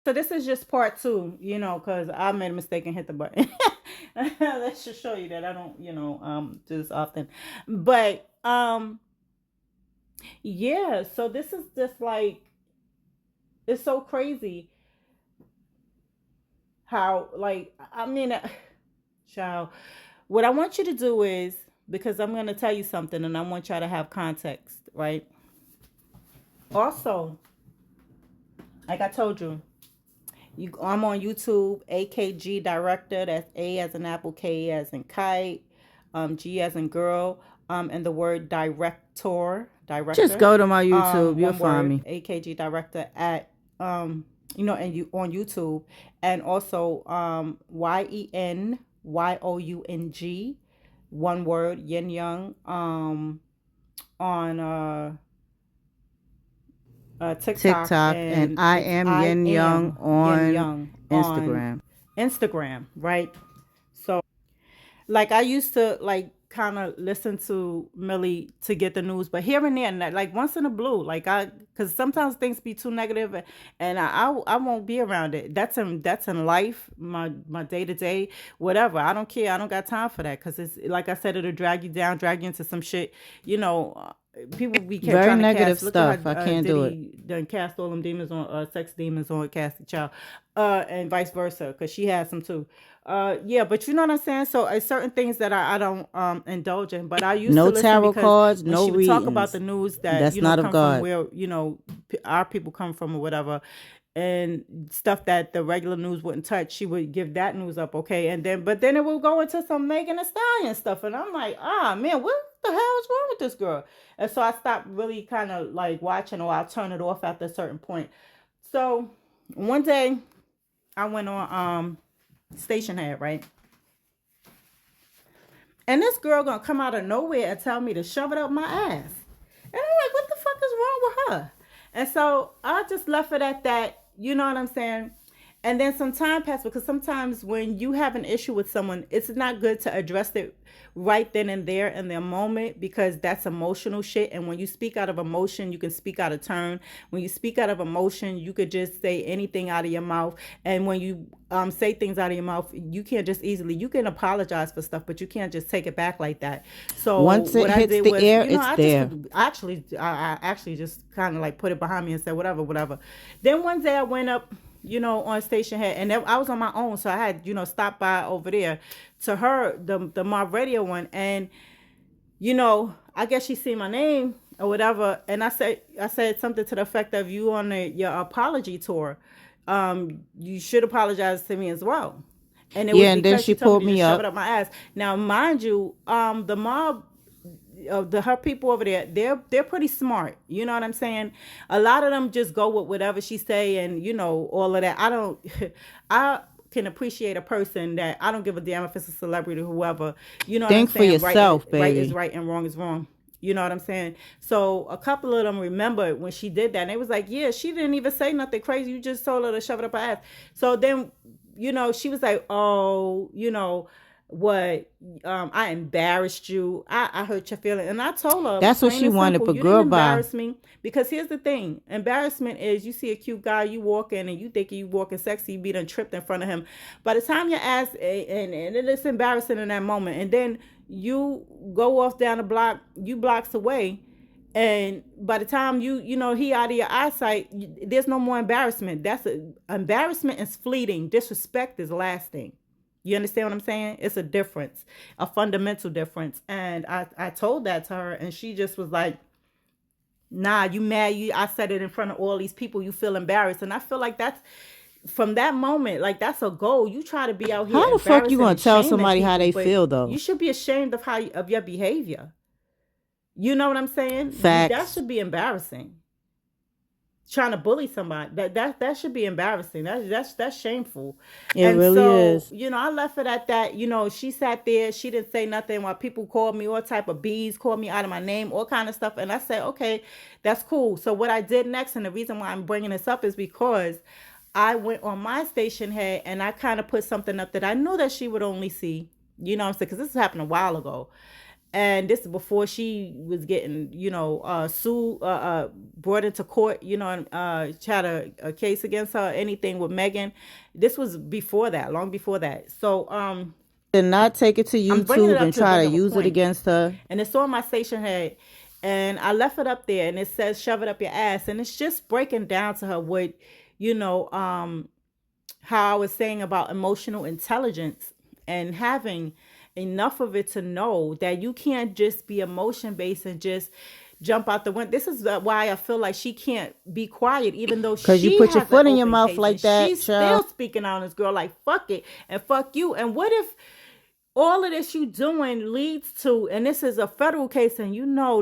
So this is just part two, because I made a mistake and hit the button. That should show you that I don't, do this often. But yeah, so this is just like, it's so crazy how, like, I mean, child, what I want you to do is, because I'm going to tell you something and I want y'all to have context, right? Also, like I told you, I'm on YouTube, AKG Director. That's A as in apple, K as in kite, G as in girl, and the word Just director, go to my YouTube. You'll one find word, me. AKG Director at, and you on YouTube, and also YENYOUNG, one word, Yin Young, on TikTok, TikTok, and and I it's am I Yin Young am Yin on Young on Instagram. Instagram, right? So, like, I used to like kind of listen to Millie to get the news, but here and there, like once in a blue, like because sometimes things be too negative, and I won't be around it. That's in life, my day to day, whatever. I don't care. I don't got time for that because it's like I said, it'll drag you down, drag you into some shit. You know, people be Very trying to negative cast. Look at stuff. how I can't do it. Diddy done cast all them demons on, sex demons on Cassie Child, and vice versa, because she has some too. Yeah, but you know what I'm saying. So certain things that I don't indulge in, but I used to No listen tarot because cards, when no she would talk about the readings. news that That's not of come from God. where our people come from or whatever, and stuff that the regular news wouldn't touch, she would give that news up, okay, and then but then it will go into some Megan Thee Stallion stuff, and I'm like, ah man, what the hell is wrong with this girl? And so I stopped really kind of like watching, or I'll turn it off after a certain point. So one day I went on station head, right? And this girl gonna come out of nowhere and tell me to shove it up my ass. And I'm like, what the fuck is wrong with her? And so I just left it at that. You know what I'm saying? And then some time passed, because sometimes when you have an issue with someone, it's not good to address it right then and there in the moment, because that's emotional shit. And when you speak out of emotion, you can speak out of turn. When you speak out of emotion, you could just say anything out of your mouth. And when you say things out of your mouth, you can't just easily, you can apologize for stuff, but you can't just take it back like that. So Once it what I hits did the was, air, it's I just there. I actually just kind of like put it behind me and said whatever, whatever. Then one day I went up, on station head, and I was on my own, so I had, stopped by over there to her, the Mob Radio one, and I guess she seen my name or whatever, and I said something to the effect of, you on your apology tour, you should apologize to me as well. And it was Yeah, and then because she she told pulled me to me just shove it up. up my ass. Now, mind you, the mob, the her people over there, they're pretty smart. You know what I'm saying? A lot of them just go with whatever she say, and all of that. I don't. I can appreciate a person that I don't give a damn if it's a celebrity or whoever. You know what I'm Think for saying? yourself, Right is baby. right and wrong is wrong. You know what I'm saying? So a couple of them remembered when she did that, and they was like, "Yeah, she didn't even say nothing crazy. You just told her to shove it up her ass." So then, she was like, "Oh, what, I embarrassed you. I hurt your feeling." And I told her That's what plain she and wanted, simple, but you didn't girl, bye. embarrass me. Because here's the thing, embarrassment is, you see a cute guy, you walk in and you think you walking sexy, you be done tripped in front of him. By the time your ass, and it's embarrassing in that moment, and then you go off down the block, you blocks away, and by the time he out of your eyesight, there's no more embarrassment. Embarrassment is fleeting, disrespect is lasting. You understand what I'm saying? It's a difference, a fundamental difference. And I told that to her, and she just was like, "Nah, you mad? I said it in front of all these people. You feel embarrassed." And I feel like that's, from that moment, like, that's a goal. You try to be out here How the fuck you embarrassing gonna and tell shaming somebody how people, they but feel you though? should be ashamed of your behavior. You know what I'm saying? That Facts. should be embarrassing. Trying to bully somebody, that should be embarrassing. That's shameful. It And really so, is. I left it at that. She sat there, she didn't say nothing, while people called me all type of bees, called me out of my name, all kind of stuff. And I said, okay, that's cool. So what I did next, and the reason why I'm bringing this up, is because I went on my station head and I kind of put something up that I knew that she would only see, you know what I'm saying, because this happened a while ago. And this is before she was getting, sued, brought into court, and had a case against her, anything with Megan. This was before that, long before that. So, did not take it to I'm bringing it YouTube up and to try bring to up a use it point. against her. And it's on my station head. And I left it up there, and it says, shove it up your ass. And it's just breaking down to her what, how I was saying about emotional intelligence and having enough of it to know that you can't just be emotion based and just jump out the window. This is why I feel like she can't be quiet, even though Because you she put your has foot an in your open mouth case, like and that, she's child. still speaking on this girl like fuck it and fuck you. And what if all of this you doing leads to, and this is a federal case, and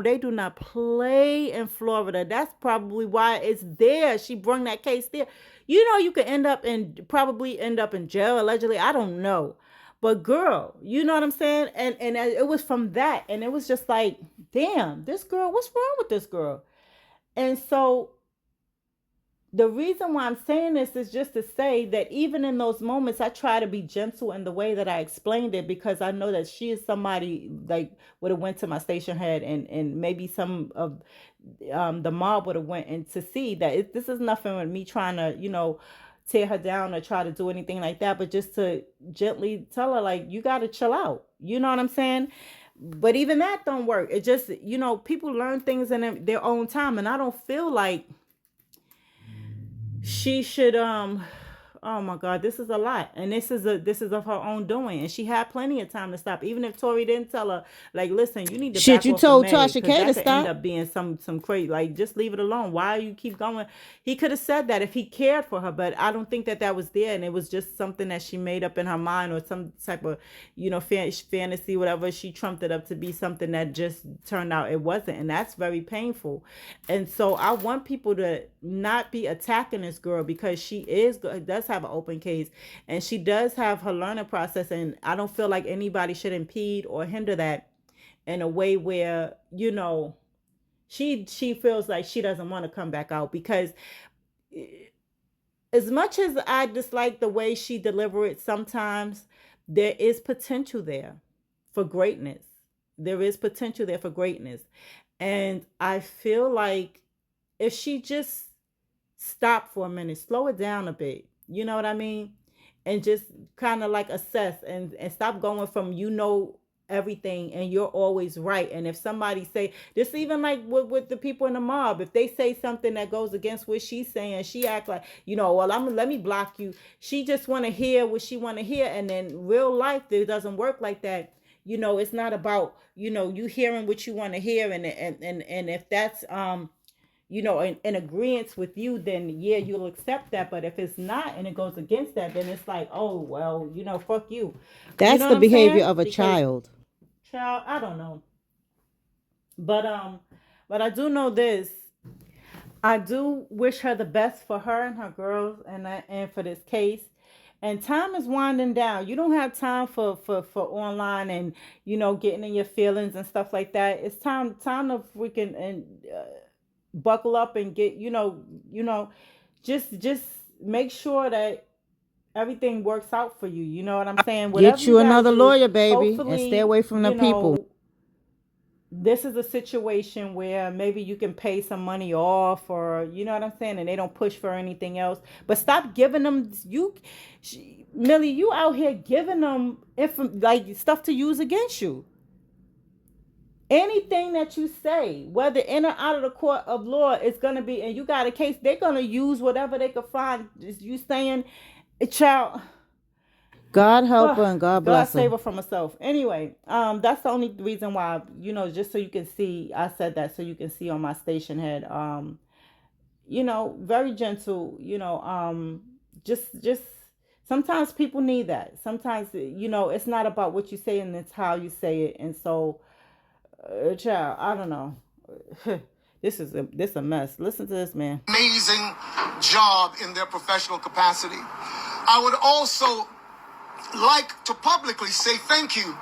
they do not play in Florida. That's probably why it's there. She brought that case there. You could probably end up in jail allegedly. I don't know. But girl, you know what I'm saying? And it was from that. And it was just like, damn, this girl, what's wrong with this girl? And so the reason why I'm saying this is just to say that even in those moments, I try to be gentle in the way that I explained it, because I know that she is somebody like would have went to my station head, and maybe some of the mob would have went in to see that this is nothing with me trying to, tear her down or try to do anything like that, but just to gently tell her, like, you got to chill out. You know what I'm saying? But even that don't work. It just, people learn things in their own time. And I don't feel like she should oh my God, this is a lot. And this is of her own doing. And she had plenty of time to stop. Even if Tori didn't tell her, like, listen, you need to Shit, back you off told of Meg, Tasha because K that to could end stop. up being some crazy, like, just leave it alone. Why you keep going? He could have said that if he cared for her, but I don't think that was there. And it was just something that she made up in her mind, or some type of, fantasy, whatever. She trumped it up to be something that just turned out it wasn't. And that's very painful. And so I want people to not be attacking this girl, because she does have an open case, and she does have her learning process. And I don't feel like anybody should impede or hinder that in a way where, she feels like she doesn't want to come back out. Because as much as I dislike the way she delivered it sometimes, there is potential there for greatness. There is potential there for greatness. And I feel like if she just stopped for a minute, slow it down a bit, you know what I mean? And just kind of like assess and stop going from, everything and you're always right. And if somebody say this, even like with the people in the mob, if they say something that goes against what she's saying, she act like, well, let me block you. She just want to hear what she want to hear. And then real life, it doesn't work like that. It's not about, you hearing what you want to hear. And if that's, in agreement with you, then yeah, you'll accept that. But if it's not, and it goes against that, then it's like, oh, well, fuck you. That's the behavior of a child. Child, I don't know. But I do know this. I do wish her the best for her and her girls, and for this case. And time is winding down. You don't have time for online and getting in your feelings and stuff like that. It's time to freaking and buckle up and get just make sure that everything works out for you. You know what I'm saying? Whatever Get you another lawyer, baby, and stay away from the people. This is a situation where maybe you can pay some money off, or you know what I'm saying, and they don't push for anything else. But stop giving them Millie, you out here giving them like stuff to use against you. Anything that you say, whether in or out of the court of law, is gonna be, and you got a case, they're gonna use whatever they could find. Is you saying, child? God help her and God bless her. God save her from herself. Anyway, that's the only reason why, just so you can see, I said that so you can see on my station head. Very gentle. Just sometimes people need that. Sometimes it's not about what you say, and it's how you say it. And so, child, I don't know. This is a mess. Listen to this, man. Amazing job in their professional capacity. I would also like to publicly say thank you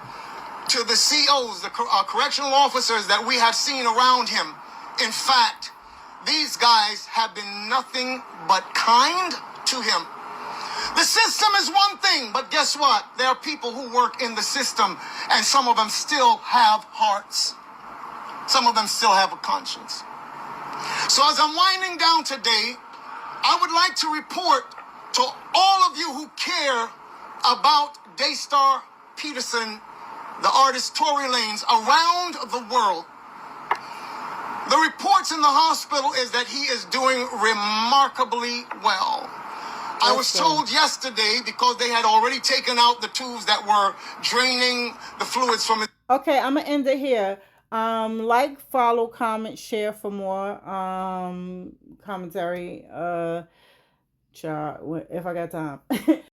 to the COs, the correctional officers that we have seen around him. In fact, these guys have been nothing but kind to him. The system is one thing, but guess what? There are people who work in the system, and some of them still have hearts. Some of them still have a conscience. So as I'm winding down today, I would like to report to all of you who care about Daystar Peterson, the artist Tory Lanez, around the world. The reports in the hospital is that he is doing remarkably well. I was told yesterday, because they had already taken out the tubes that were draining the fluids from his... Okay, I'm going to end it here. Like, follow, comment, share for more commentary. If I got time.